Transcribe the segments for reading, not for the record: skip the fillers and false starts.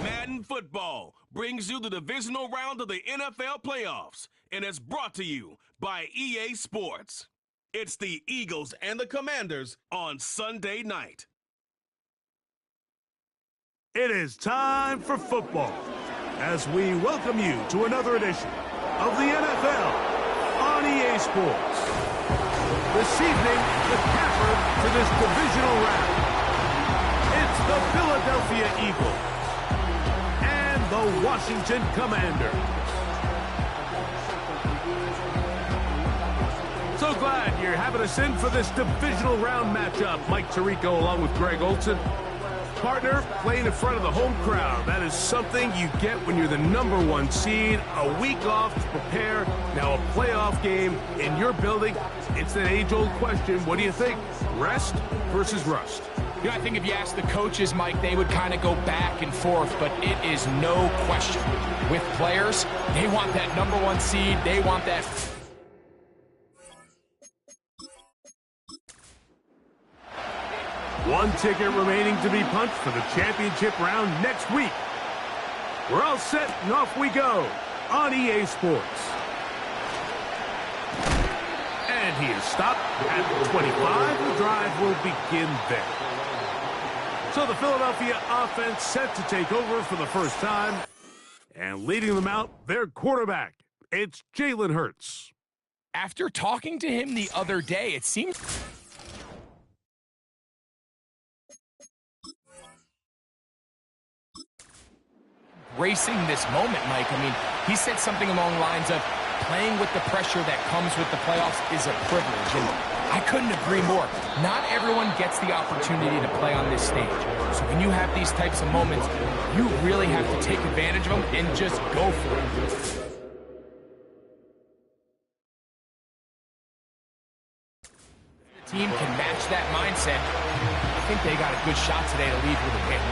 Madden football brings you the divisional round of the NFL playoffs, and it's brought to you by EA Sports. It's the Eagles and the Commanders on Sunday night. It is time for football as we welcome you to another edition of the NFL on EA Sports. This evening, the capper to this divisional round. It's the Philadelphia Eagles and the Washington Commanders. So glad you're having us in for this divisional round matchup. Mike Tirico along with Greg Olson. Partner, playing in front of the home crowd. That is something you get when you're the #1 seed. A week off to prepare. Now a playoff game in your building. It's an age-old question. What do you think? Rest versus rust? You know, I think if you ask the coaches, Mike, they would kind of go back and forth, but it is no question. With players, they want that #1 seed. They want that. One ticket remaining to be punched for the championship round next week. We're all set and off we go on EA Sports. And he is stopped at the 25. The drive will begin there. So the Philadelphia offense set to take over for the first time. And leading them out, their quarterback. It's Jalen Hurts. After talking to him the other day, it seems racing this moment, Mike. I mean, he said something along the lines of playing with the pressure that comes with the playoffs is a privilege, and I couldn't agree more. Not everyone gets the opportunity to play on this stage. So when you have these types of moments, you really have to take advantage of them and just go for it. The team can match that mindset. I think they got a good shot today to leave with a win.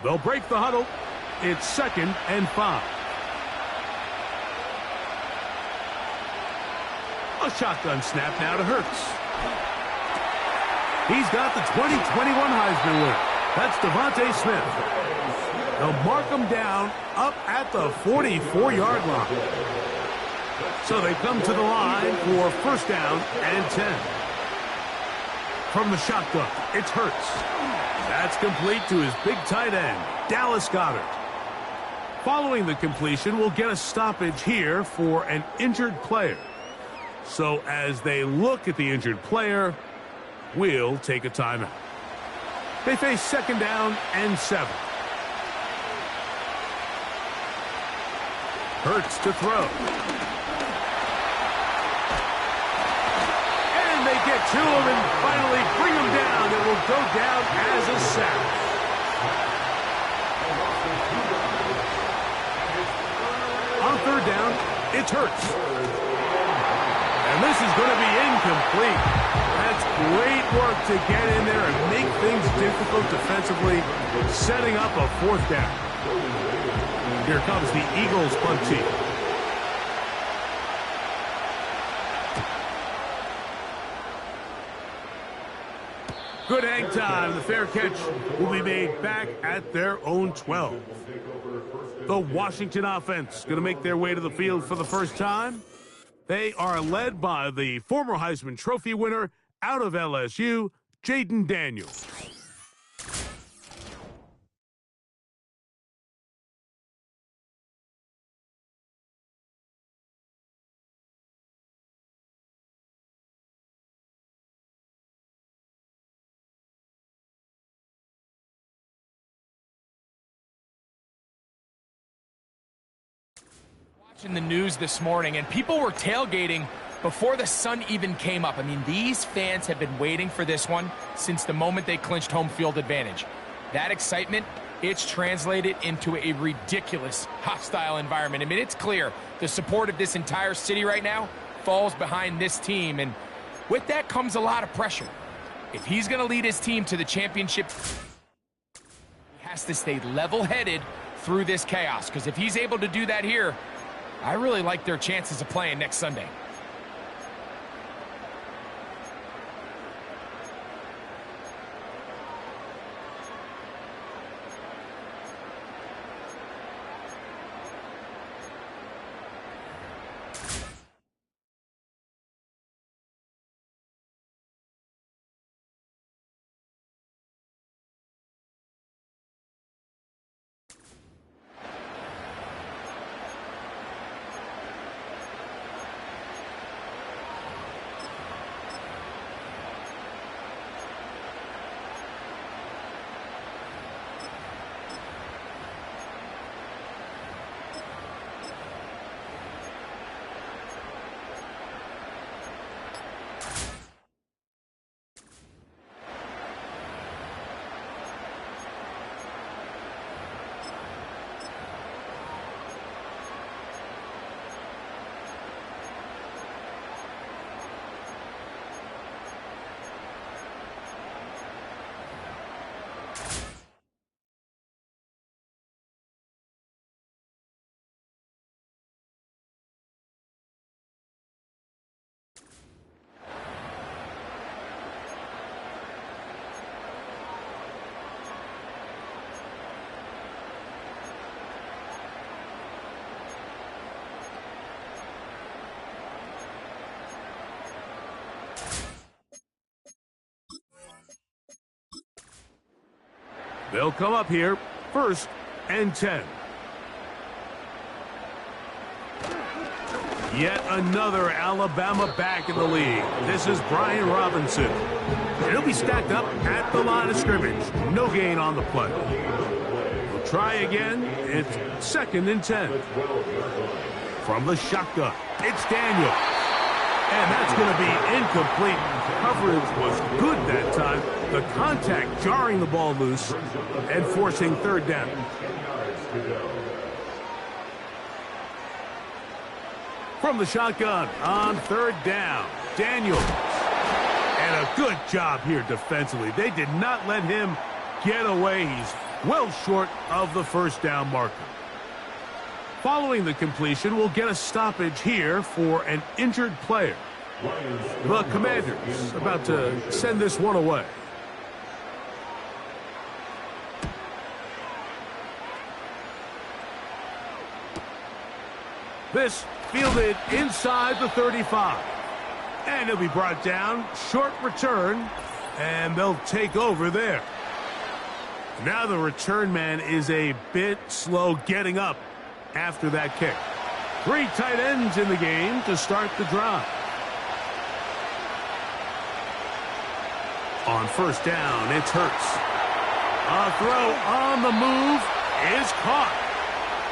They'll break the huddle. It's 2nd and 5. A shotgun snap now to Hurts. He's got the 2021 Heisman winner. That's Devontae Smith. They'll mark him down up at the 44-yard line. So they come to the line for 1st down and 10. From the shotgun, it's Hurts. That's complete to his big tight end, Dallas Goedert. Following the completion, we'll get a stoppage here for an injured player. So as they look at the injured player, we'll take a timeout. They face 2nd down and 7. Hurts to throw. And they get to him and finally bring him down. It will go down as a sack. On 3rd down, it's Hurts. And this is going to be incomplete. That's great work to get in there and make things difficult defensively, setting up a 4th down. Here comes the Eagles punt team. Good hang time. The fair catch will be made back at their own 12. The Washington offense going to make their way to the field for the first time. They are led by the former Heisman Trophy winner out of LSU, Jaden Daniels. In the news this morning, and people were tailgating before the sun even came up. I mean, these fans have been waiting for this one since the moment they clinched home field advantage. That excitement, it's translated into a ridiculous hostile environment. I mean, it's clear the support of this entire city right now falls behind this team, and with that comes a lot of pressure. If he's going to lead his team to the championship, he has to stay level-headed through this chaos, because if he's able to do that here, I really like their chances of playing next Sunday. They'll come up here, 1st and 10. Yet another Alabama back in the league. This is Brian Robinson. He'll be stacked up at the line of scrimmage. No gain on the play. We'll try again. It's 2nd and 10. From the shotgun, it's Daniel. And that's going to be incomplete. Coverage was good that time. The contact jarring the ball loose and forcing 3rd down. From the shotgun on 3rd down, Daniels. And a good job here defensively. They did not let him get away. He's well short of the first down marker. Following the completion, we'll get a stoppage here for an injured player. The Commanders about to send this one away. This fielded inside the 35. And he'll be brought down. Short return. And they'll take over there. Now the return man is a bit slow getting up after that kick. 3 tight ends in the game to start the drive. On first down, it's Hurts. A throw on the move is caught.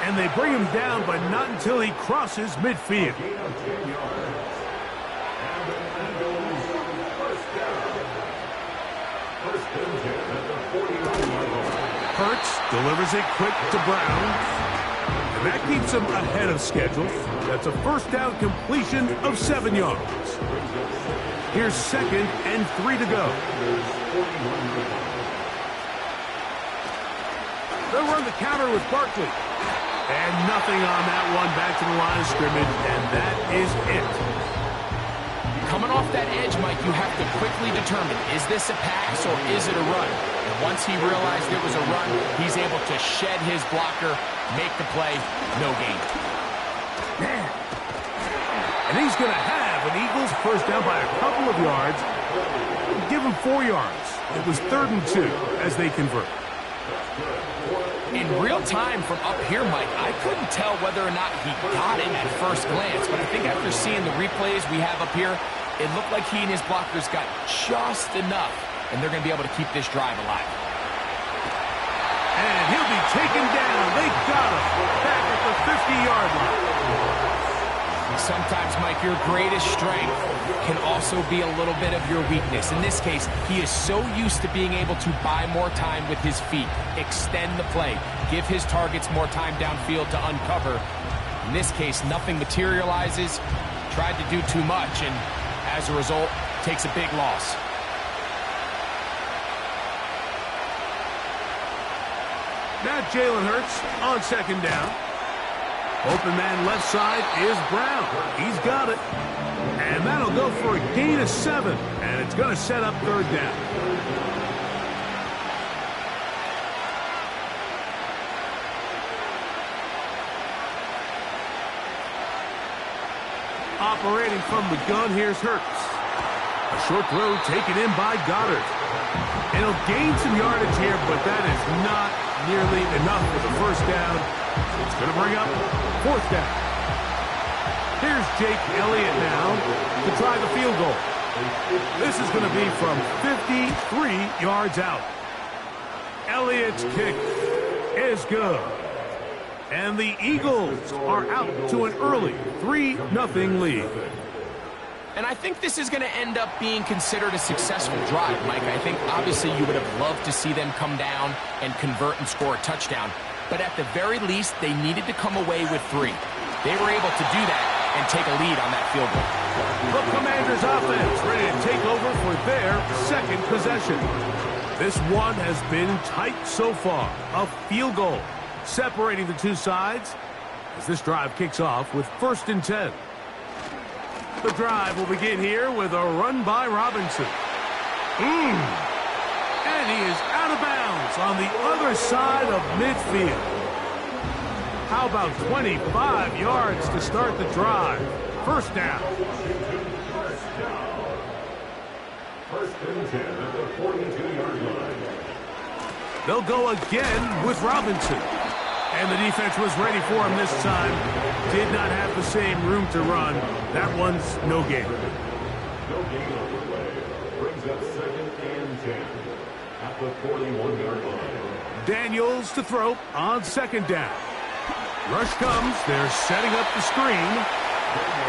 And they bring him down, but not until he crosses midfield. Hurts delivers it quick to Brown. And that keeps him ahead of schedule. That's a first down completion of 7 yards. Here's 2nd and 3 to go. They'll run the counter with Barkley. And nothing on that one. Back to the line of scrimmage, and that is it. Coming off that edge, Mike, you have to quickly determine, is this a pass or is it a run? And once he realized it was a run, he's able to shed his blocker, make the play, no gain. Man. And he's going to have an Eagles first down by a couple of yards. Give him 4 yards. It was 3rd and 2 as they convert. In real time from up here, Mike, I couldn't tell whether or not he got it at first glance, but I think after seeing the replays we have up here, it looked like he and his blockers got just enough, and they're going to be able to keep this drive alive. And he'll be taken down. They got him back at the 50-yard line. Sometimes, Mike, your greatest strength can also be a little bit of your weakness. In this case, he is so used to being able to buy more time with his feet, extend the play, give his targets more time downfield to uncover. In this case, nothing materializes, tried to do too much, and as a result, takes a big loss. Now Jalen Hurts on 2nd down. Open man left side is Brown. He's got it. And that'll go for a gain of 7. And it's going to set up 3rd down. Operating from the gun, here's Hurts. A short throw taken in by Goddard. And he'll gain some yardage here, but that is not nearly enough for the first down. It's going to bring up 4th down. Here's Jake Elliott now to try the field goal. This is going to be from 53 yards out. Elliott's kick is good. And the Eagles are out to an early 3-0 lead. And I think this is going to end up being considered a successful drive, Mike. I think obviously you would have loved to see them come down and convert and score a touchdown. But at the very least, they needed to come away with 3. They were able to do that and take a lead on that field goal. The Commanders' offense ready to take over for their 2nd possession. This one has been tight so far. A field goal separating the two sides as this drive kicks off with 1st and 10. The drive will begin here with a run by Robinson. And he is out of bounds on the other side of midfield. How about 25 yards to start the drive? First down. 1st and 10 at the 42-yard line. They'll go again with Robinson. And the defense was ready for him this time. Did not have the same room to run. That one's no gain. No gain on the play. Brings up 2nd and 10 at the 41-yard line. Daniels to throw on 2nd down. Rush comes. They're setting up the screen.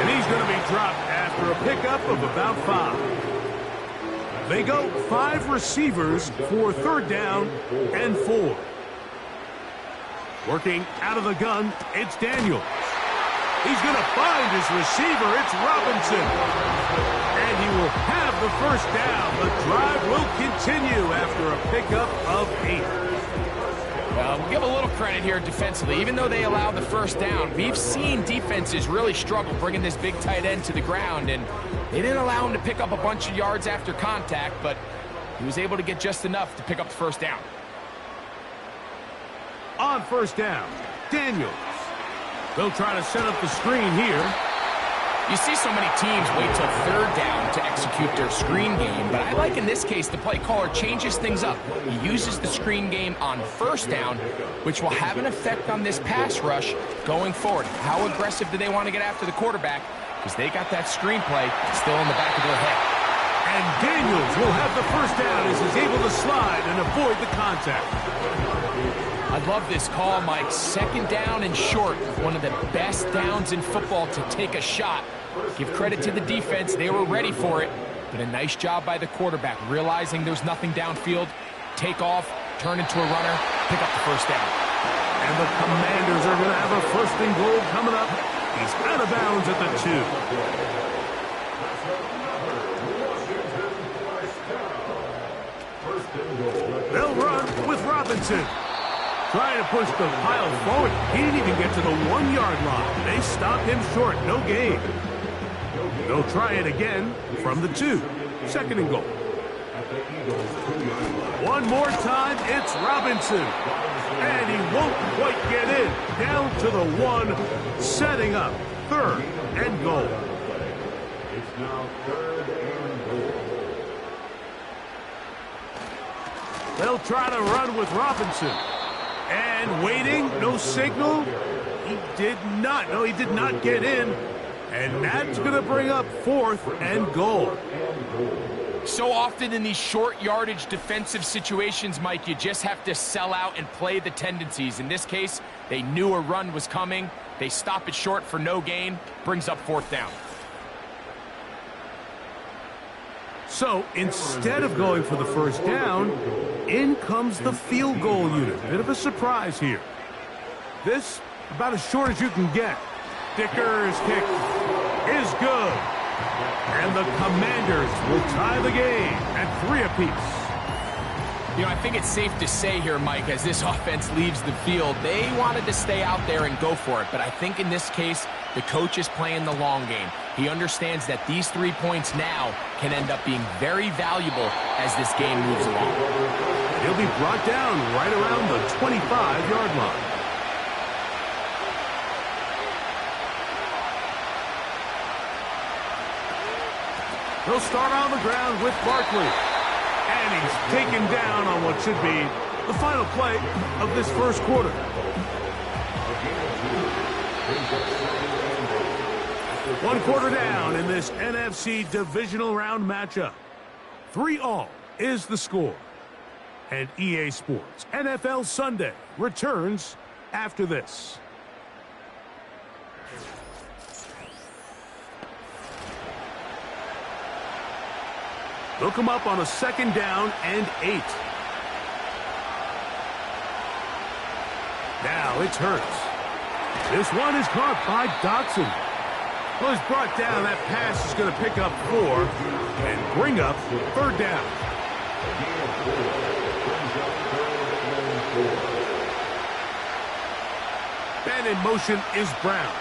And he's going to be dropped after a pickup of about 5. They go 5 receivers for 3rd down and 4. Working out of the gun, it's Daniels. He's going to find his receiver. It's Robinson. And he will have the first down. The drive will continue after a pickup of 8. We'll give a little credit here defensively. Even though they allowed the first down, we've seen defenses really struggle bringing this big tight end to the ground, and they didn't allow him to pick up a bunch of yards after contact, but he was able to get just enough to pick up the first down. On first down, Daniels. They'll try to set up the screen here. You see so many teams wait till third down to execute their screen game, but I like in this case the play caller changes things up. He uses the screen game on first down, which will have an effect on this pass rush going forward. How aggressive do they want to get after the quarterback? Because they got that screen play still in the back of their head. And Daniels will have the first down as he's able to slide and avoid the contact. I love this call, Mike. Second down and short, one of the best downs in football to take a shot. Give credit to the defense. They were ready for it, but a nice job by the quarterback, realizing there's nothing downfield, take off, turn into a runner, pick up the first down. And the Commanders are going to have a first and goal coming up. He's out of bounds at the 2. They'll run with Robinson. Trying to push the pile forward. He didn't even get to the 1-yard line. They stopped him short. No gain. They'll try it again from the 2. Second and goal. One more time, it's Robinson. And he won't quite get in. Down to the 1, setting up third and goal. It's now third and goal. They'll try to run with Robinson. And waiting, no signal. He did not. No, he did not get in. And that's going to bring up fourth and goal. So often in these short yardage defensive situations, Mike, you just have to sell out and play the tendencies. In this case, they knew a run was coming. They stop it short for no gain. Brings up fourth down. So instead of going for the first down, in comes the field goal unit. Bit of a surprise here. This about as short as you can get. Dicker's kick is good. And the Commanders will tie the game at 3 apiece. You know, I think it's safe to say here, Mike, as this offense leaves the field, they wanted to stay out there and go for it. But I think in this case, the coach is playing the long game. He understands that these 3 points now can end up being very valuable as this game moves along. He'll be brought down right around the 25-yard line. They'll start on the ground with Barkley. And he's taken down on what should be the final play of this first quarter. One quarter down in this NFC Divisional Round matchup. 3-all is the score. And EA Sports NFL Sunday returns after this. They'll come up on a second down and 8. Now it's Hurts. This one is caught by Dotson. Well, he's brought down. That pass is going to pick up 4 and bring up third down. And in motion is Brown.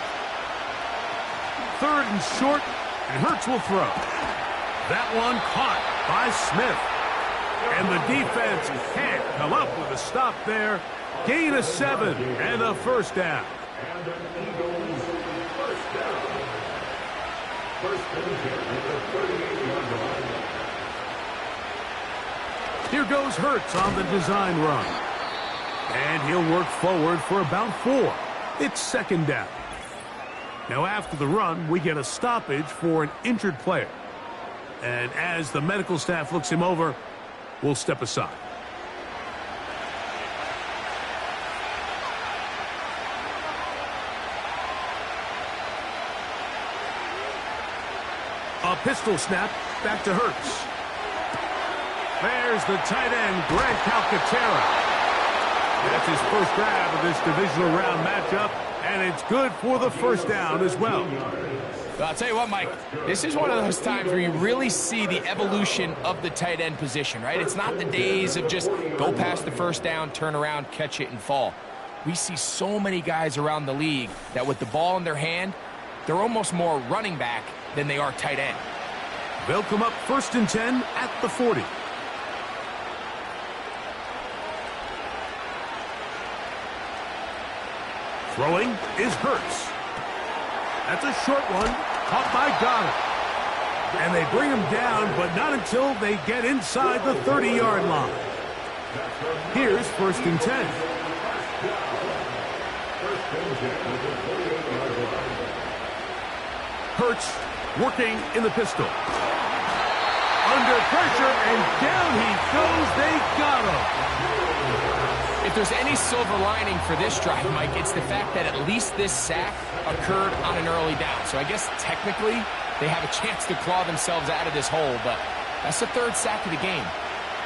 Third and short, and Hurts will throw. That one caught by Smith. And the defense can't come up with a stop there. Gain of 7 and a first down. And an Eagles first down. First and 10 at the 38-yard line. Here goes Hurts on the design run. And he'll work forward for about 4. It's second down. Now after the run, we get a stoppage for an injured player. And as the medical staff looks him over, we'll step aside. A pistol snap back to Hurts. There's the tight end, Greg Calcaterra. That's his first grab of this divisional round matchup, and it's good for the first down as well. Well, I'll tell you what, Mike, this is one of those times where you really see the evolution of the tight end position, right? It's not the days of just go past the first down, turn around, catch it, and fall. We see so many guys around the league that with the ball in their hand, they're almost more running back than they are tight end. They'll come up 1st and 10 at the 40. Throwing is Hurts. That's a short one, caught by Goddard. And they bring him down, but not until they get inside the 30-yard line. Here's 1st and 10. Hurts working in the pistol. Under pressure, and down he goes. They got him. If there's any silver lining for this drive, Mike, it's the fact that at least this sack occurred on an early down. So I guess technically they have a chance to claw themselves out of this hole, but that's the 3rd sack of the game.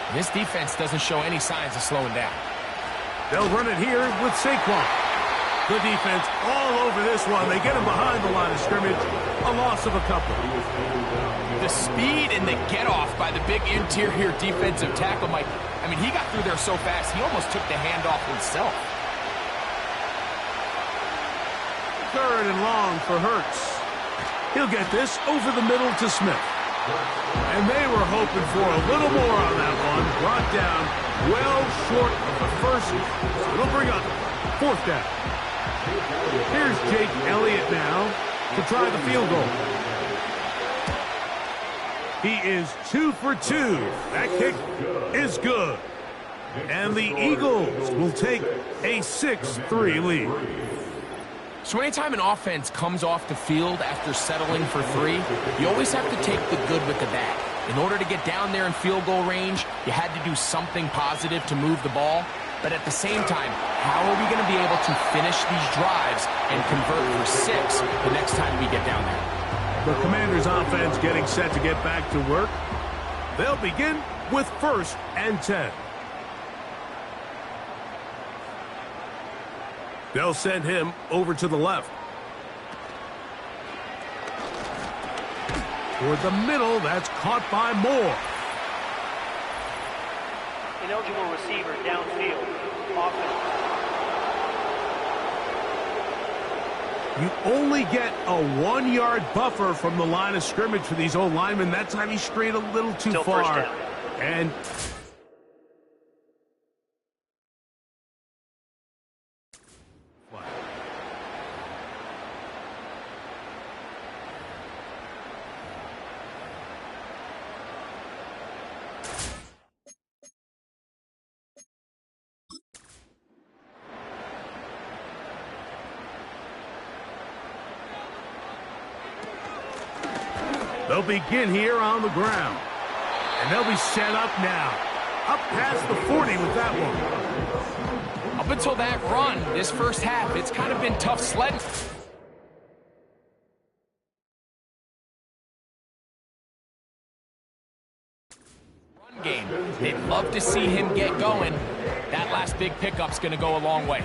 And this defense doesn't show any signs of slowing down. They'll run it here with Saquon. The defense all over this one. They get him behind the line of scrimmage. A loss of a couple. The speed and the get-off by the big interior defensive tackle, Mike. I mean, he got through there so fast, he almost took the handoff himself. 3rd and long for Hurts. He'll get this over the middle to Smith. And they were hoping for a little more on that one. Brought down well short of the first. So it'll bring up 4th down. Here's Jake Elliott now to try the field goal. He is 2 for 2. That kick is good. And the Eagles will take a 6-3 lead. So anytime an offense comes off the field after settling for 3, you always have to take the good with the bad. In order to get down there in field goal range, you had to do something positive to move the ball. But at the same time, how are we going to be able to finish these drives and convert for 6 the next time we get down there? The Commanders' offense getting set to get back to work. They'll begin with 1st and 10. They'll send him over to the left. Toward the middle, that's caught by Moore. Ineligible receiver downfield. Offense. You only get a 1-yard buffer from the line of scrimmage for these old linemen. That time he strayed a little too Still far. first down. And they'll begin here on the ground. And they'll be set up now. Up past the 40 with that one. Up until that run, this first half, it's kind of been tough sledding. Run game. They'd love to see him get going. That last big pickup's going to go a long way.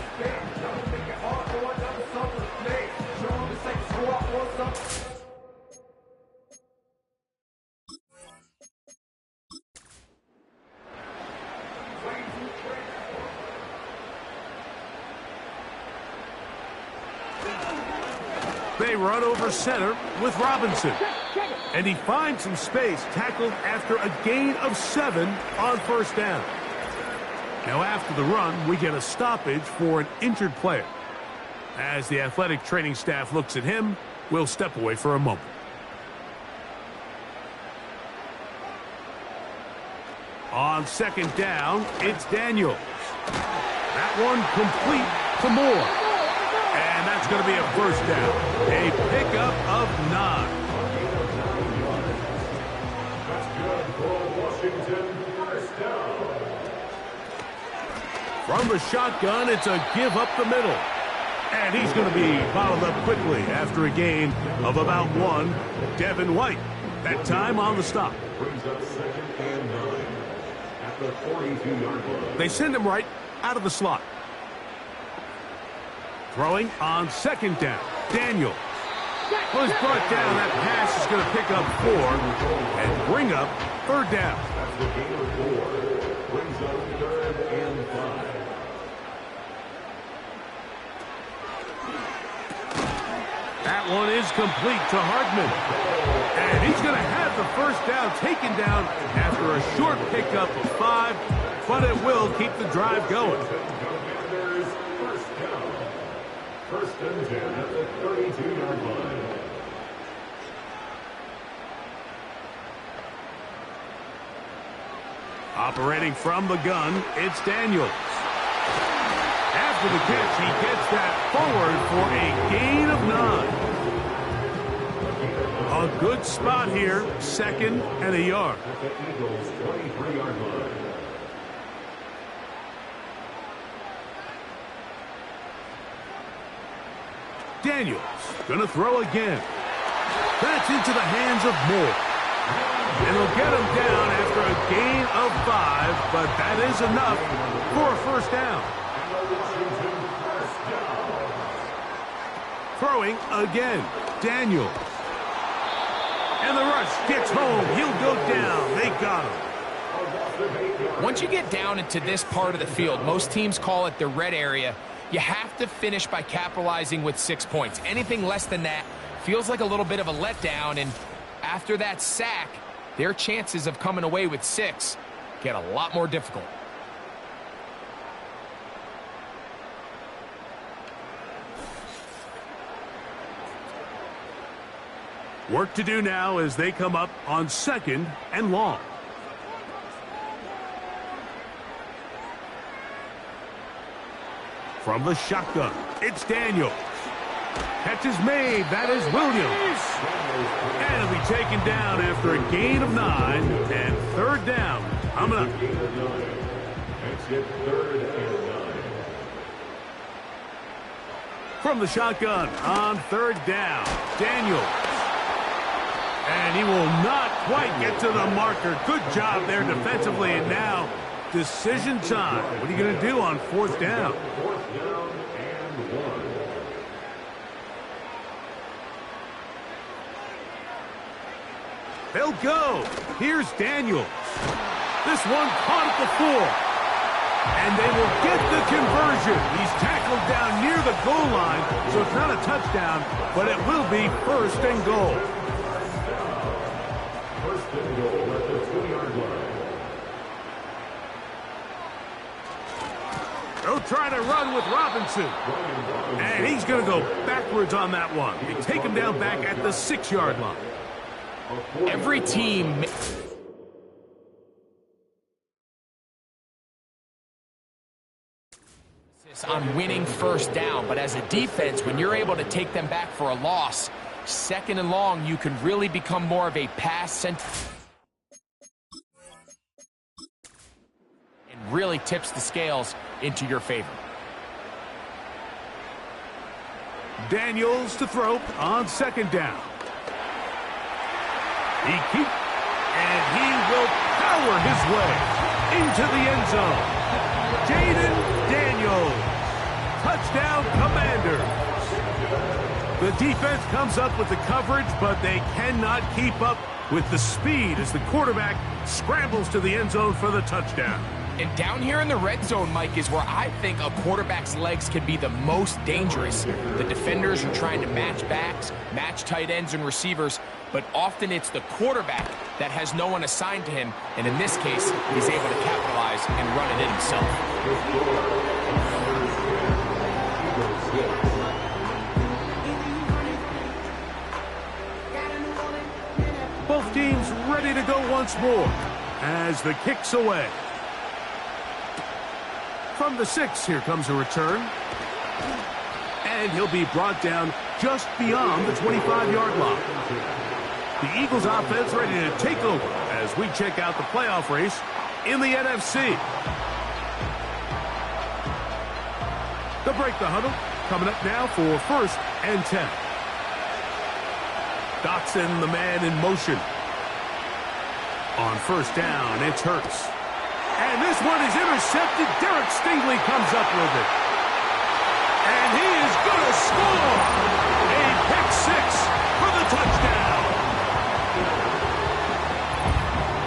They run over center with Robinson. And he finds some space, tackled after a gain of 7 on 1st down. Now after the run, we get a stoppage for an injured player. As the athletic training staff looks at him, we'll step away for a moment. On 2nd down, it's Daniels. That one complete to Moore. And that's going to be a 1st down. A pickup of 9. That's good for Washington. 1st down. From the shotgun, it's a give up the middle. And he's going to be bottled up quickly after a gain of about 1. Devin White, that time on the stop. Brings up 2nd and 9 at the 42-yard line. They send him right out of the slot. Throwing on 2nd down, Daniels. Well, he's brought down. That pass is going to pick up 4 and bring up third down. That's the gain of 4. Brings up 3rd and 5. That one is complete to Hardman. And he's going to have the first down taken down after a short pickup of 5, but it will keep the drive going. Commanders first down. 1st and 10 at the 32-yard line. Operating from the gun, it's Daniels. After the catch, he gets that forward for a gain of 9. A good spot here, 2nd and a yard. At the Eagles' 23-yard line. Daniels gonna throw again. That's into the hands of Moore. And they'll get him down after a gain of 5, but that is enough for a first down. Throwing again, Daniels. And the rush gets home. He'll go down. They got him. Once you get down into this part of the field, most teams call it the red area. You have to finish by capitalizing with 6 points. Anything less than that feels like a little bit of a letdown, and after that sack, their chances of coming away with 6 get a lot more difficult. Work to do now as they come up on 2nd and long. From the shotgun, it's Daniels. Catch is made. That is Williams. And he'll be taken down after a gain of 9 and 3rd down. Coming up. That's it, 3rd and 9. From the shotgun on 3rd down, Daniels. And he will not quite get to the marker. Good job there defensively. And now, decision time. What are you going to do on 4th down? 4th down and 1. They'll go. Here's Daniels. This one caught at the 4. And they will get the conversion. He's tackled down near the goal line, so it's not a touchdown, but it will be 1st and goal. 1st and goal at the 2-yard line. They'll try to run with Robinson. And he's going to go backwards on that one. They take him down back at the 6-yard line. Every team on winning 1st down, but as a defense, when you're able to take them back for a loss, 2nd and long, you can really become more of a pass-centered and really tips the scales into your favor. Daniels to throw on 2nd down. And he will power his way into the end zone. Jaden Daniels. Touchdown, Commanders. The defense comes up with the coverage, but they cannot keep up with the speed as the quarterback scrambles to the end zone for the touchdown. And down here in the red zone, Mike, is where I think a quarterback's legs can be the most dangerous. The defenders are trying to match backs, match tight ends and receivers, but often it's the quarterback that has no one assigned to him, and in this case, he's able to capitalize and run it in himself. Both teams ready to go once more as the kick's away. From the 6, here comes a return. And he'll be brought down just beyond the 25-yard line. The Eagles offense ready to take over as we check out the playoff race in the NFC. They'll break the huddle. Coming up now for 1st and 10. Dotson, the man in motion. On 1st down, it's Hurts. And this one is intercepted. Derek Stingley comes up with it. And he is going to score. A pick six for the touchdown.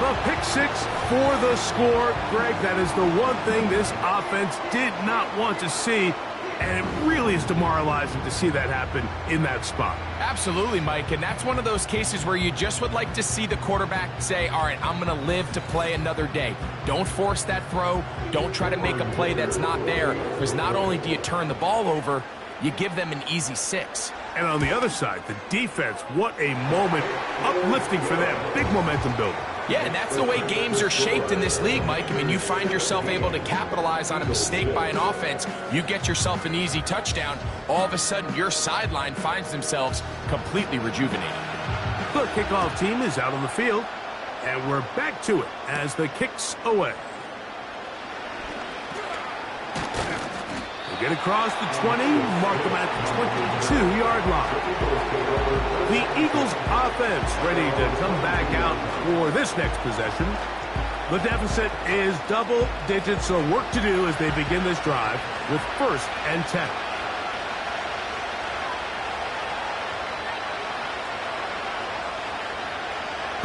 The pick six for the score. Greg, that is the one thing this offense did not want to see, and it really is demoralizing to see that happen in that spot. Absolutely, Mike, and that's one of those cases where you just would like to see the quarterback say, all right, I'm going to live to play another day. Don't force that throw. Don't try to make a play that's not there, because not only do you turn the ball over, you give them an easy six. And on the other side, the defense, what a moment, uplifting for them, big momentum builder. Yeah, and that's the way games are shaped in this league, Mike. I mean, you find yourself able to capitalize on a mistake by an offense. You get yourself an easy touchdown. All of a sudden, your sideline finds themselves completely rejuvenated. The kickoff team is out on the field, and we're back to it as the kick's away. They get across the 20, mark them at the 22-yard line. The Eagles offense ready to come back out for this next possession. The deficit is double digits, so work to do as they begin this drive with 1st and 10.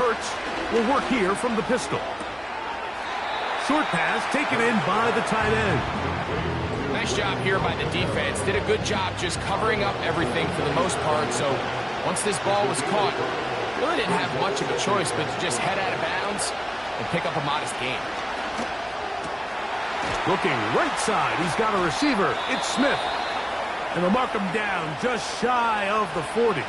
Hurts will work here from the pistol. Short pass taken in by the tight end. Nice job here by the defense. Did a good job just covering up everything for the most part. So once this ball was caught, really didn't have much of a choice but to just head out of bounds and pick up a modest gain. Looking right side, he's got a receiver. It's Smith. And they'll mark him down just shy of the 40.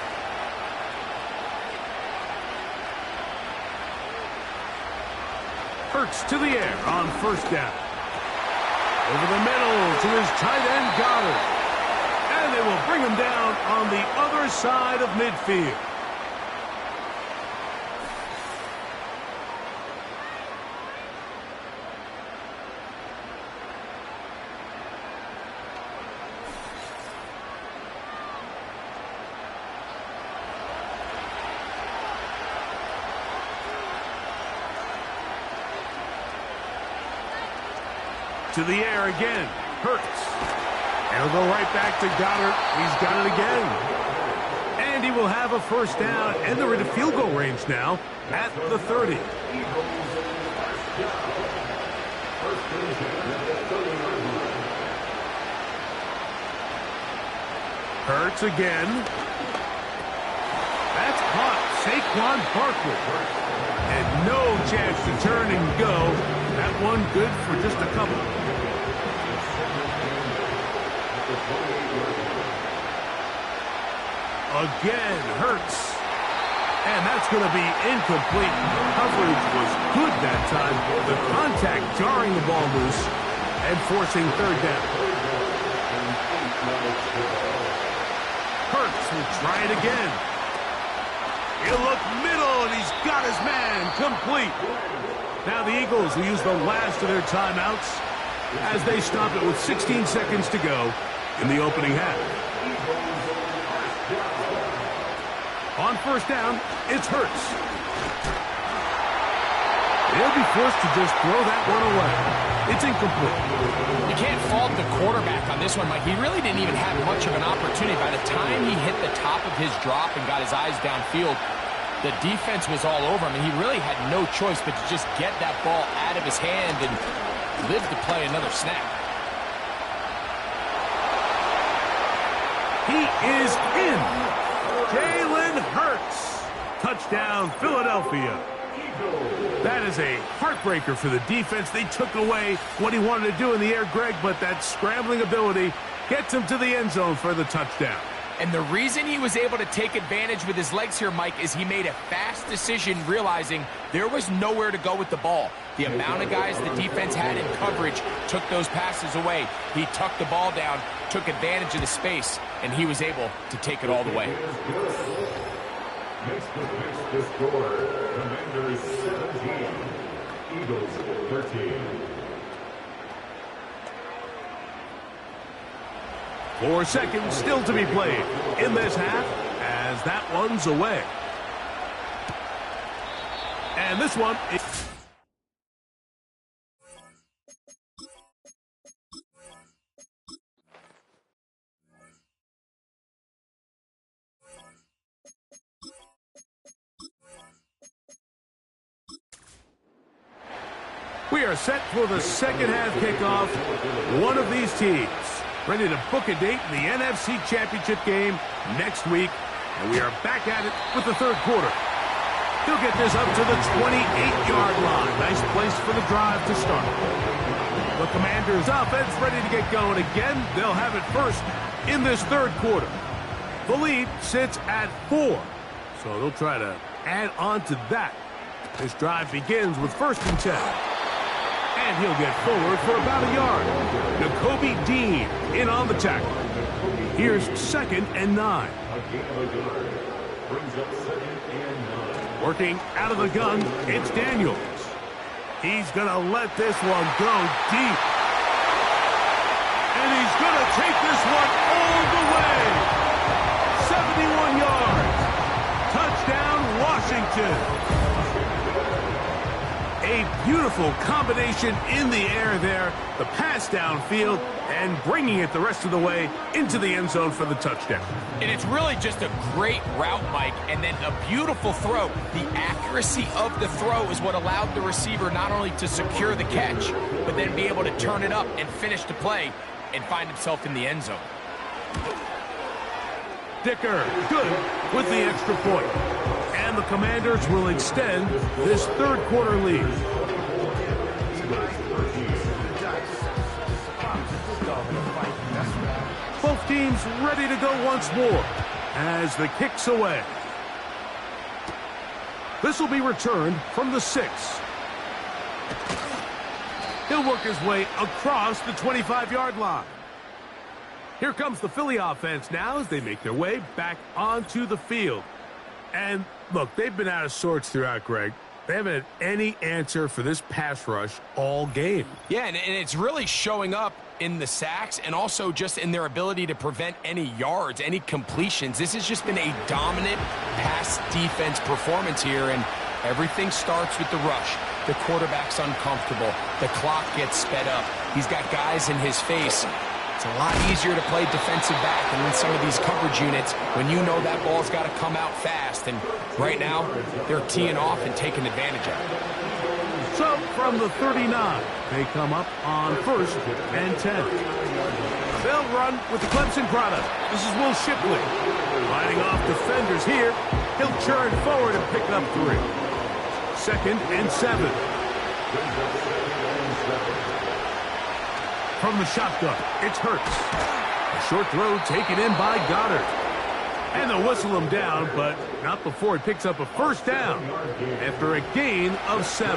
Hurts to the air on 1st down. Over the middle to his tight end, Goddard. And they will bring him down on the other side of midfield. To the air again, Hurts. And he'll go right back to Goddard. He's got it again. And he will have a 1st down, and they're into field goal range now at the 30. Hurts again. That's caught. Saquon Barkley. And no chance to turn and go. That one good for just a couple. Again, Hurts. And that's going to be incomplete. Coverage was good that time. The contact jarring the ball loose and forcing 3rd down. Hurts will try it again. He'll look middle, and he's got his man complete. Now the Eagles will use the last of their timeouts as they stop it with 16 seconds to go in the opening half. On 1st down, it's Hurts. He'll be forced to just throw that one away. It's incomplete. You can't fault the quarterback on this one, Mike. He really didn't even have much of an opportunity. By the time he hit the top of his drop and got his eyes downfield, the defense was all over him, and he really had no choice but to just get that ball out of his hand and live to play another snap. He is in. Jalen Hurts. Touchdown, Philadelphia. That is a heartbreaker for the defense. They took away what he wanted to do in the air, Greg, but that scrambling ability gets him to the end zone for the touchdown. And the reason he was able to take advantage with his legs here, Mike, is he made a fast decision realizing there was nowhere to go with the ball. The amount of guys the defense had in coverage took those passes away. He tucked the ball down, took advantage of the space, and he was able to take it all the way. Next to score, Commanders 17, Eagles 13. 4 seconds still to be played in this half as that one's away. And this one is... We are set for the second half kickoff. One of these teams ready to book a date in the NFC Championship game next week. And we are back at it with the third quarter. He'll get this up to the 28-yard line. Nice place for the drive to start. The Commanders' offense ready to get going again. They'll have it first in this third quarter. The lead sits at 4, so they'll try to add on to that. This drive begins with 1st and 10. And he'll get forward for about a yard. Nakobe Dean in on the tackle. Here's 2nd and 9. Working out of the gun, it's Daniels. He's going to let this one go deep. And he's going to take this one all the way. 71 yards. Touchdown, Washington. A beautiful combination in the air there. The pass downfield and bringing it the rest of the way into the end zone for the touchdown. And it's really just a great route, Mike, and then a beautiful throw. The accuracy of the throw is what allowed the receiver not only to secure the catch, but then be able to turn it up and finish the play and find himself in the end zone. Dicker, good with the extra point. And the Commanders will extend this third quarter lead. Both teams ready to go once more as the kick's away. This will be returned from the 6. He'll work his way across the 25-yard line. Here comes the Philly offense now as they make their way back onto the field. And look, they've been out of sorts throughout, Greg. They haven't had any answer for this pass rush all game. Yeah, and it's really showing up in the sacks and also just in their ability to prevent any yards, any completions. This has just been a dominant pass defense performance here, and everything starts with the rush. The quarterback's uncomfortable. The clock gets sped up. He's got guys in his face. It's a lot easier to play defensive back and in some of these coverage units when you know that ball's got to come out fast. And right now, they're teeing off and taking advantage of it. So from the 39, they come up on 1st and 10. They'll run with the Clemson product. This is Will Shipley. Fighting off defenders here. He'll churn forward and pick up 3. 2nd and 7. From the shotgun, it's Hurts. A short throw taken in by Goddard. And they'll whistle him down, but not before he picks up a 1st down after a gain of 7.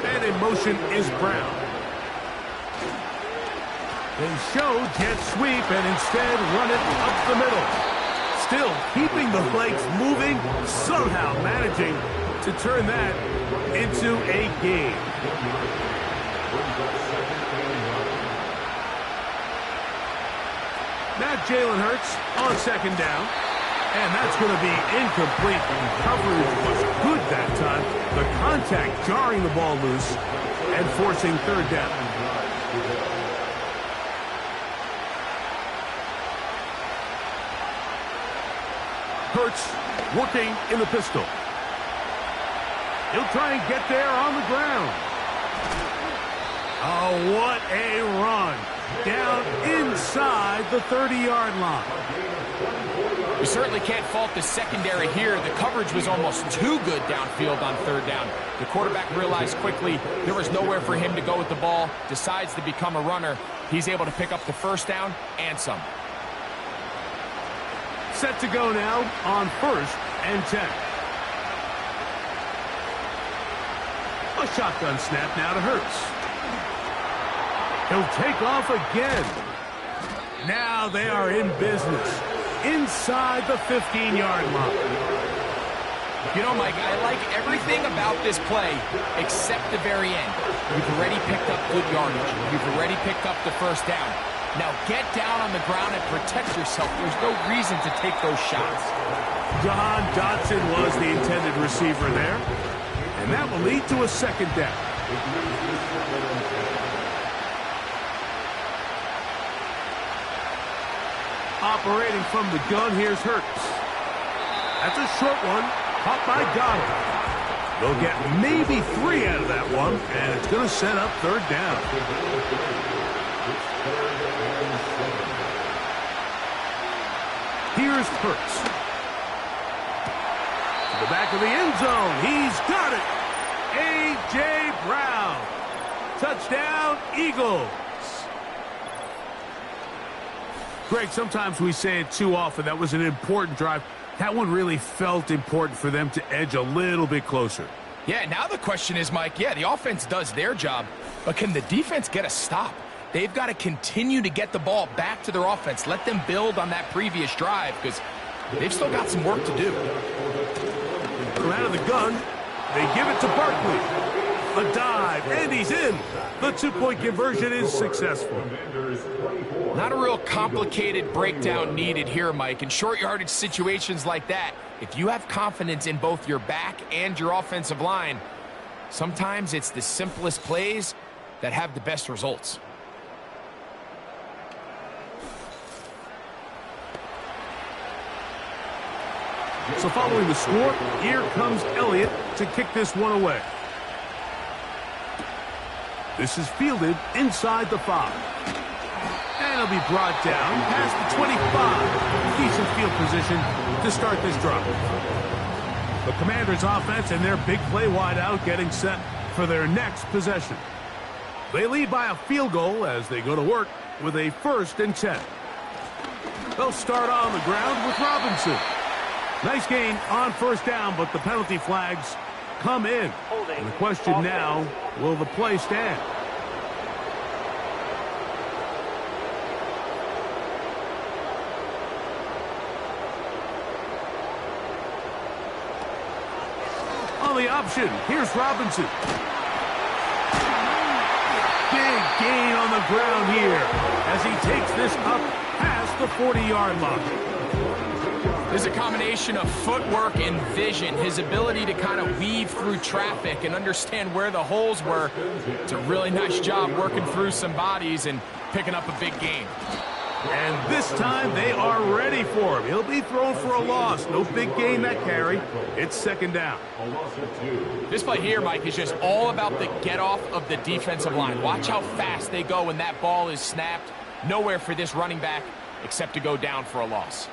And in motion is Brown. They show jet sweep and instead run it up the middle. Still keeping the legs moving, somehow managing to turn that into a gain. Now Jalen Hurts on 2nd down. And that's going to be incomplete. Coverage was good that time. The contact jarring the ball loose and forcing 3rd down. Hurts working in the pistol. He'll try and get there on the ground. Oh, what a run. Down inside the 30-yard line. You certainly can't fault the secondary here. The coverage was almost too good downfield on 3rd down. The quarterback realized quickly there was nowhere for him to go with the ball, decides to become a runner. He's able to pick up the 1st down and some. Set to go now on 1st and 10. A shotgun snap now to Hurts. He'll take off again. Now they are in business inside the 15-yard line. You know, Mike, I like everything about this play except the very end. You've already picked up good yardage. You've already picked up the 1st down. Now get down on the ground and protect yourself. There's no reason to take those shots. John Dotson was the intended receiver there. And that will lead to a 2nd down. Operating from the gun, here's Hurts. That's a short one. Caught by Goddard. They'll get maybe 3 out of that one, and it's going to set up third down. Here's Hurts. To the back of the end zone. He's got it. A.J. Brown. Touchdown, Eagles. Greg, sometimes we say it too often. That was an important drive. That one really felt important for them to edge a little bit closer. Yeah, now the question is, Mike, yeah, the offense does their job, but can the defense get a stop? They've got to continue to get the ball back to their offense. Let them build on that previous drive because they've still got some work to do. From out of the gun, they give it to Barkley. A dive, and he's in. The 2-point conversion is successful. Not a real complicated breakdown needed here, Mike. In short yardage situations like that, if you have confidence in both your back and your offensive line, sometimes it's the simplest plays that have the best results. So following the score, here comes Elliott to kick this one away. This is fielded inside the 5. And it'll be brought down past the 25. Decent field position to start this drive. The Commanders' offense and their big play wideout getting set for their next possession. They lead by a field goal as they go to work with a 1st and 10. They'll start on the ground with Robinson. Nice gain on 1st down, but the penalty flags come in. And the question now, will the play stand? On the option, here's Robinson. Big gain on the ground here as he takes this up past the 40-yard line. There's a combination of footwork and vision, his ability to kind of weave through traffic and understand where the holes were. It's a really nice job working through some bodies and picking up a big gain. And this time they are ready for him. He'll be thrown for a loss. No big gain that carry. It's 2nd down. This play here, Mike, is just all about the get-off of the defensive line. Watch how fast they go when that ball is snapped. Nowhere for this running back except to go down for a loss.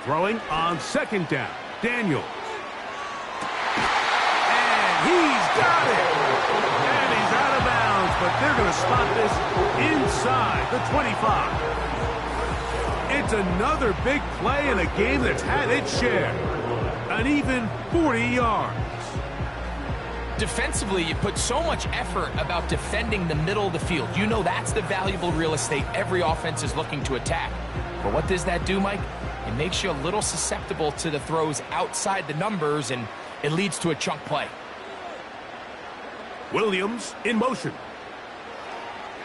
Throwing on 2nd down, Daniels. And he's got it! And he's out of bounds, but they're going to spot this inside the 25. It's another big play in a game that's had its share. An even 40 yards. Defensively, you put so much effort about defending the middle of the field. You know that's the valuable real estate every offense is looking to attack. But what does that do, Mike? It makes you a little susceptible to the throws outside the numbers, and it leads to a chunk play. Williams in motion.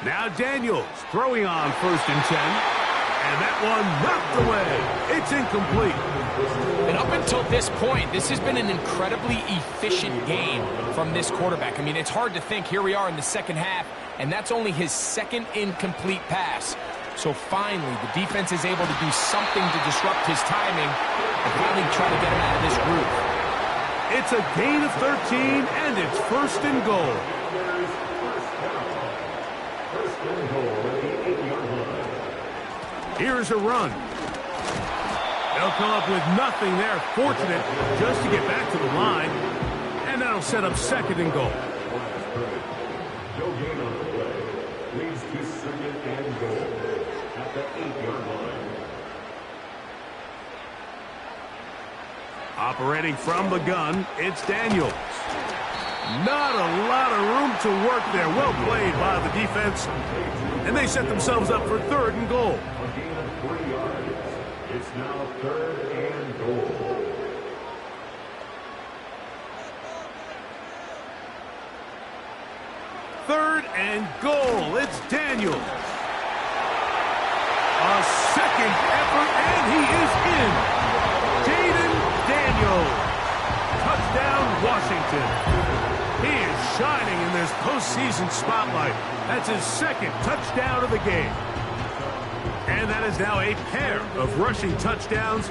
Now Daniels throwing on 1st and 10. And that one knocked away. It's incomplete. And up until this point, this has been an incredibly efficient game from this quarterback. I mean, it's hard to think. Here we are in the 2nd half, and that's only his 2nd incomplete pass. So finally, the defense is able to do something to disrupt his timing and finally try to get him out of this groove. It's a gain of 13, and it's 1st and goal. Here's a run. They'll come up with nothing there. Fortunate just to get back to the line. And that'll set up 2nd and goal. No gain on the play. Leads to 2nd and goal at the 8-yard line. Operating from the gun, it's Daniels. Not a lot of room to work there. Well played by the defense. And they set themselves up for 3rd and goal. A gain of 3 yards. It's now 3rd and goal. Third and goal. It's Daniels. A 2nd effort, and he is in. Jaden Daniels. Touchdown, Washington. He is shining in this postseason spotlight. That's his 2nd touchdown of the game. And that is now a pair of rushing touchdowns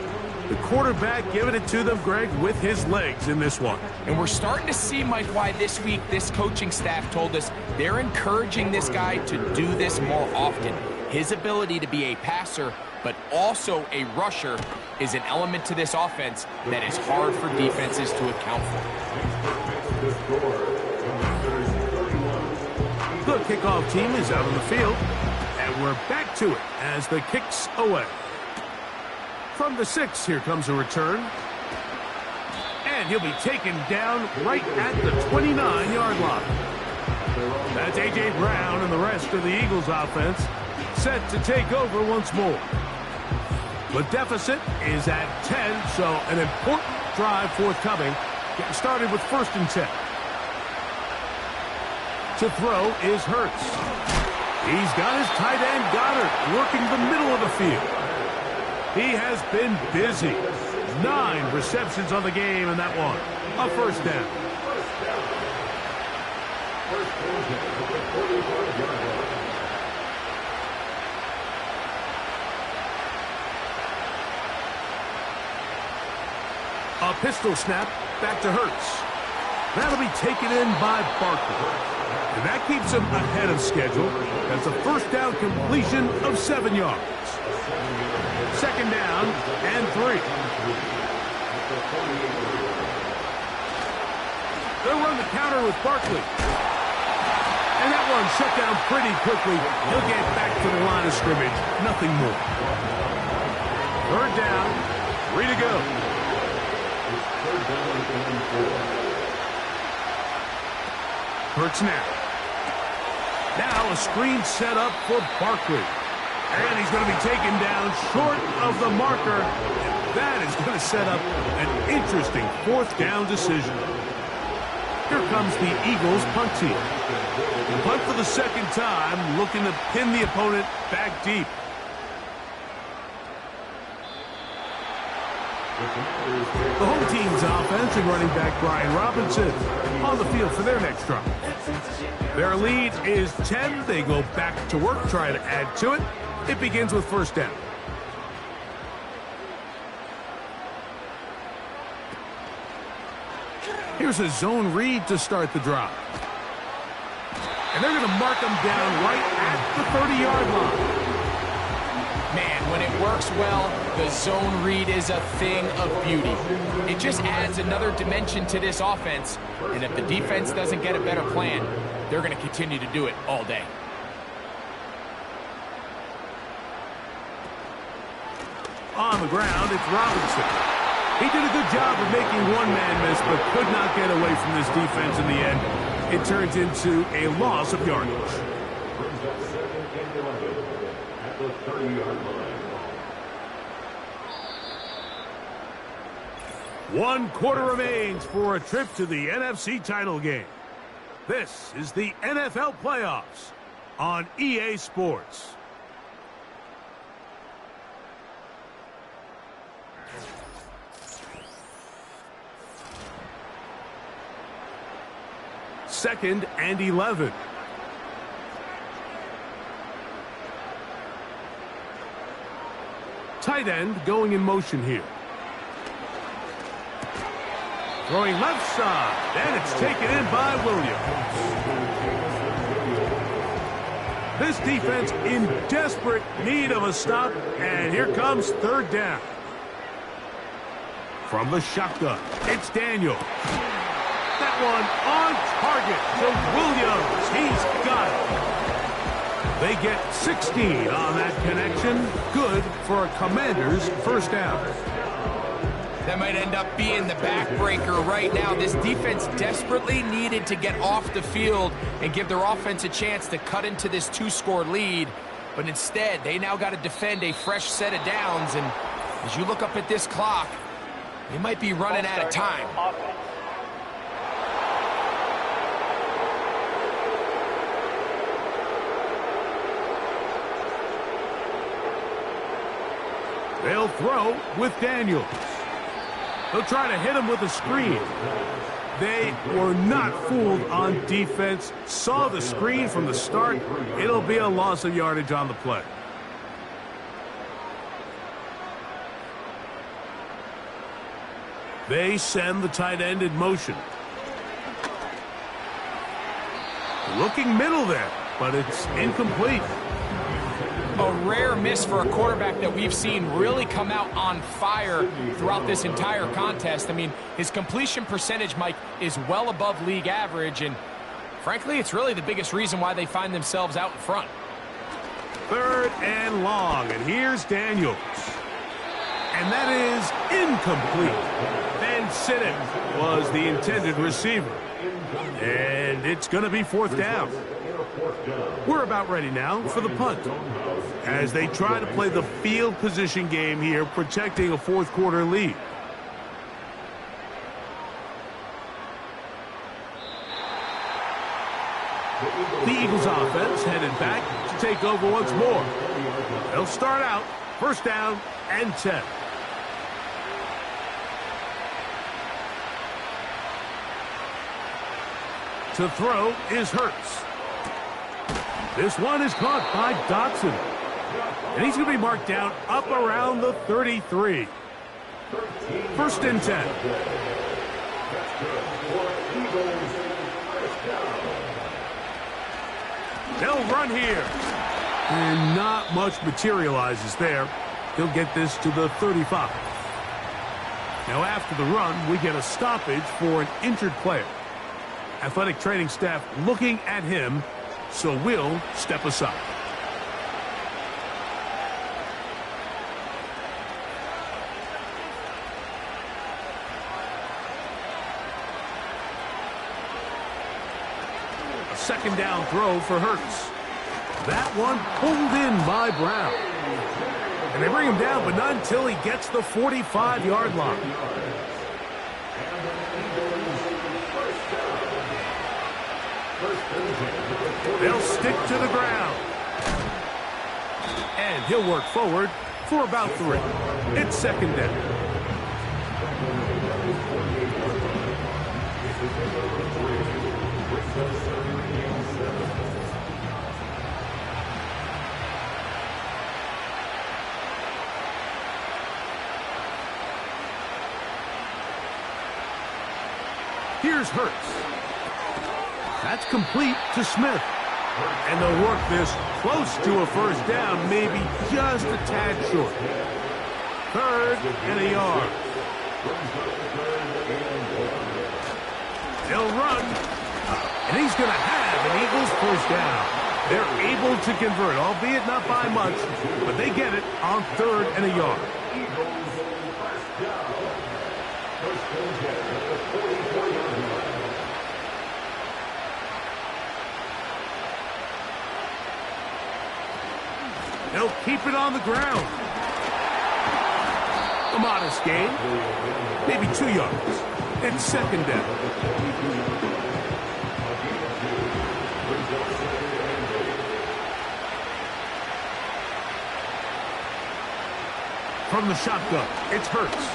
The quarterback giving it to them, Greg, with his legs in this one. And we're starting to see, Mike, why this week this coaching staff told us they're encouraging this guy to do this more often. His ability to be a passer, but also a rusher, is an element to this offense that is hard for defenses to account for. The kickoff team is out on the field, and we're back to it as the kick's away. From the 6, here comes a return. And he'll be taken down right at the 29-yard line. That's A.J. Brown and the rest of the Eagles offense set to take over once more. The deficit is at 10, so an important drive forthcoming. Getting started with 1st and 10. To throw is Hurts. He's got his tight end Goddard working the middle of the field. He has been busy. 9 receptions on the game in that one. A 1st down. A pistol snap back to Hurts. That'll be taken in by Barkley. And that keeps him ahead of schedule. That's a 1st down completion of 7 yards. 2nd down and 3. They'll run the counter with Barkley. And that one shut down pretty quickly. He'll get back to the line of scrimmage. Nothing more. 3rd down. 3 to go. Hurts now. Now a screen set up for Barkley. And he's going to be taken down short of the marker. And that is going to set up an interesting 4th down decision. Here comes the Eagles punt team. Punt for the 2nd time, looking to pin the opponent back deep. The home team's offense and running back Brian Robinson on the field for their next drive. Their lead is 10. They go back to work, try to add to it. It begins with 1st down. Here's a zone read to start the drive. And they're going to mark them down right at the 30-yard line. Man, when it works well, the zone read is a thing of beauty. It just adds another dimension to this offense. And if the defense doesn't get a better plan, they're going to continue to do it all day. On the ground, it's Robinson. He did a good job of making one man miss, but could not get away from this defense in the end. It turns into a loss of yardage. Brings up 2nd and 11 at the 30-yard line. 1 quarter remains for a trip to the NFC title game. This is the NFL playoffs on EA Sports. Second and 11. Tight end going in motion here. Throwing left side, and it's taken in by Williams. This defense in desperate need of a stop, and here comes 3rd down. From the shotgun, it's Daniel. That one on target to Williams. He's got it. They get 16 on that connection. Good for a Commanders' 1st down. That might end up being the backbreaker right now. This defense desperately needed to get off the field and give their offense a chance to cut into this 2-score lead. But instead, they now got to defend a fresh set of downs. And as you look up at this clock, they might be running out of time. They'll throw with Daniels. They'll try to hit him with a screen. They were not fooled on defense. Saw the screen from the start. It'll be a loss of yardage on the play. They send the tight end in motion. Looking middle there, but it's incomplete. A rare miss for a quarterback that we've seen really come out on fire throughout this entire contest. I mean, his completion percentage, Mike, is well above league average, and frankly, it's really the biggest reason why they find themselves out in front. 3rd and long, and here's Daniels. And that is incomplete. Van Sinnen was the intended receiver. And it's going to be 4th down. We're about ready now for the punt, as they try to play the field position game here, protecting a 4th quarter lead. The Eagles offense headed back to take over once more. They'll start out 1st down and 10. To throw is Hurts. This one is caught by Dotson. And he's going to be marked down up around the 33. 1st and 10. They'll run here. And not much materializes there. He'll get this to the 35. Now after the run, we get a stoppage for an injured player. Athletic training staff looking at him, so we'll step aside. A 2nd down throw for Hurts. That one pulled in by Brown. And they bring him down, but not until he gets the 45-yard line. They'll stick to the ground. And he'll work forward for about 3. It's 2nd down. Here's Hurts. That's complete to Smith. And they'll work this close to a 1st down, maybe just a tad short. 3rd and a yard. They'll run. And he's going to have an Eagles 1st down. They're able to convert, albeit not by much, but they get it on 3rd and a yard. They'll keep it on the ground. A modest gain, maybe 2 yards. It's 2nd down. From the shotgun, it's Hurts.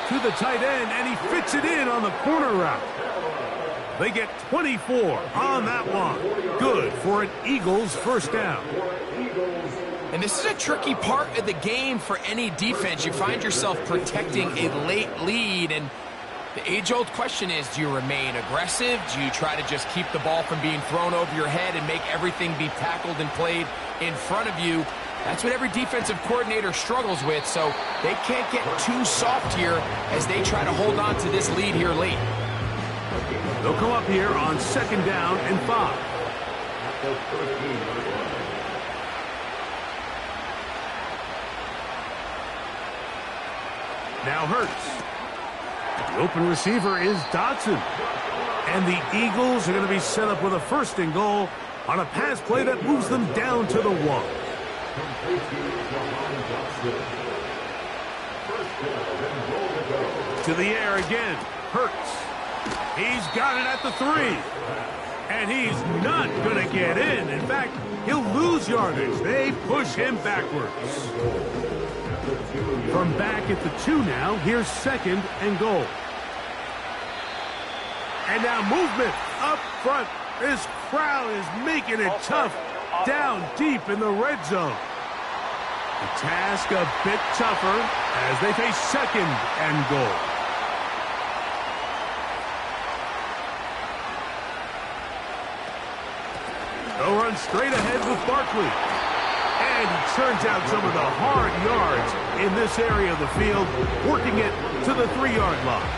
To the tight end, and he fits it in on the corner route. They get 24 on that one. Good for an Eagles 1st down. And this is a tricky part of the game for any defense. You find yourself protecting a late lead, and the age-old question is, do you remain aggressive? Do you try to just keep the ball from being thrown over your head and make everything be tackled and played in front of you? That's what every defensive coordinator struggles with, so they can't get too soft here as they try to hold on to this lead here late. They'll come up here on 2nd down and 5. Now Hurts. The open receiver is Dotson. And the Eagles are going to be set up with a 1st and goal on a pass play that moves them down to the 1. To the air again. Hurts. He's got it at the 3. And he's not going to get in. In fact, he'll lose yardage. They push him backwards. From back at the 2 now, here's 2nd and goal. And now movement up front. This crowd is making it tough down deep in the red zone. The task a bit tougher as they face second and goal. They'll run straight ahead with Barkley. And he turns out some of the hard yards in this area of the field, working it to the 3-yard line.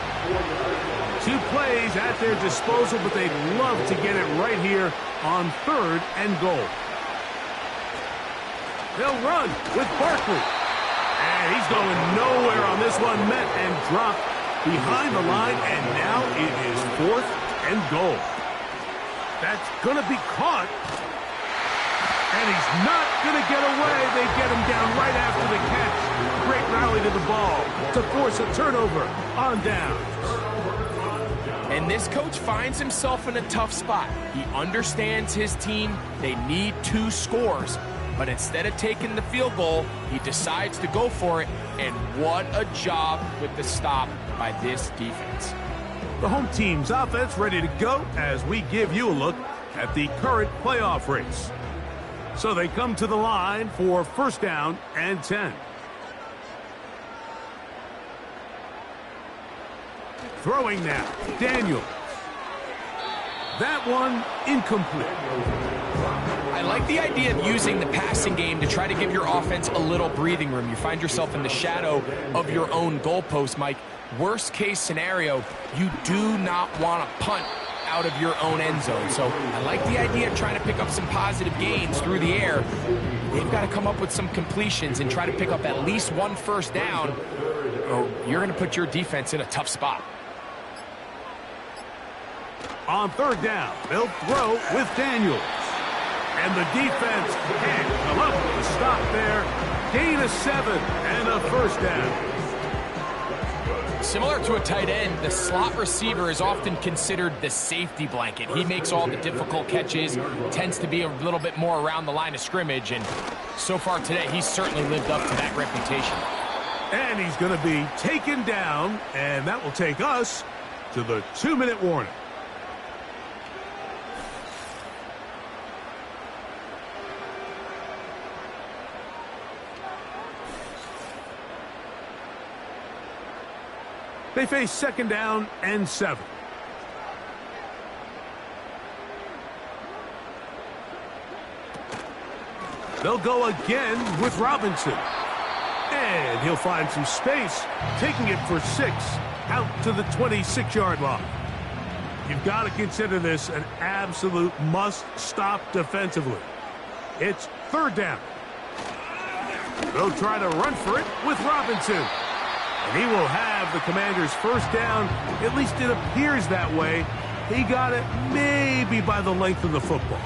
2 plays at their disposal, but they'd love to get it right here on 3rd and goal. They'll run with Barkley. And he's going nowhere on this one. Met and dropped behind the line, and now it is 4th and goal. That's going to be caught. And he's not going to get away. They get him down right after the catch. Great rally to the ball to force a turnover on downs. And this coach finds himself in a tough spot. He understands his team. They need 2 scores. But instead of taking the field goal, he decides to go for it. And what a job with the stop by this defense. The home team's offense ready to go as we give you a look at the current playoff race. So they come to the line for 1st down and 10. Throwing now, Daniel. That one incomplete. I like the idea of using the passing game to try to give your offense a little breathing room. You find yourself in the shadow of your own goalpost, Mike. Worst case scenario, you do not want to punt out of your own end zone. So I like the idea of trying to pick up some positive gains through the air. They've got to come up with some completions and try to pick up at least 1 first down, or you're going to put your defense in a tough spot. On 3rd down, they'll throw with Daniels. And the defense can't come up with a stop there. Gain of 7 and a 1st down. Similar to a tight end, the slot receiver is often considered the safety blanket. He makes all the difficult catches, tends to be a little bit more around the line of scrimmage, and so far today, he's certainly lived up to that reputation. And he's going to be taken down, and that will take us to the 2-minute warning. They face 2nd down and 7. They'll go again with Robinson. And he'll find some space, taking it for 6 out to the 26-yard line. You've got to consider this an absolute must-stop defensively. It's 3rd down. They'll try to run for it with Robinson. And he will have the Commanders' 1st down. At least it appears that way. He got it maybe by the length of the football.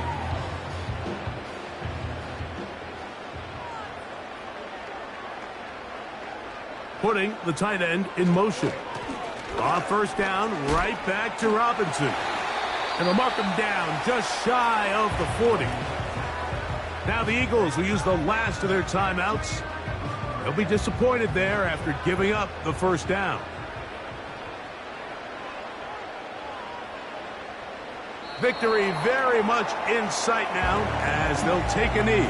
Putting the tight end in motion. On 1st down, right back to Robinson. And they'll mark him down just shy of the 40. Now the Eagles will use the last of their timeouts. They'll be disappointed there after giving up the 1st down. Victory very much in sight now as they'll take a knee.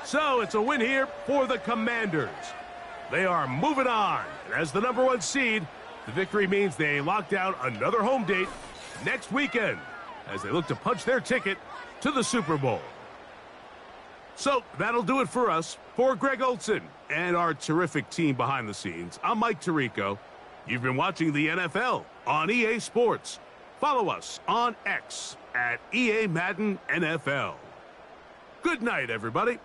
So it's a win here for the Commanders. They are moving on. And as the #1 seed, the victory means they lock down another home date next weekend as they look to punch their ticket to the Super Bowl. So that'll do it for us. For Greg Olson and our terrific team behind the scenes, I'm Mike Tirico. You've been watching the NFL on EA Sports. Follow us on X at EA Madden NFL. Good night, everybody.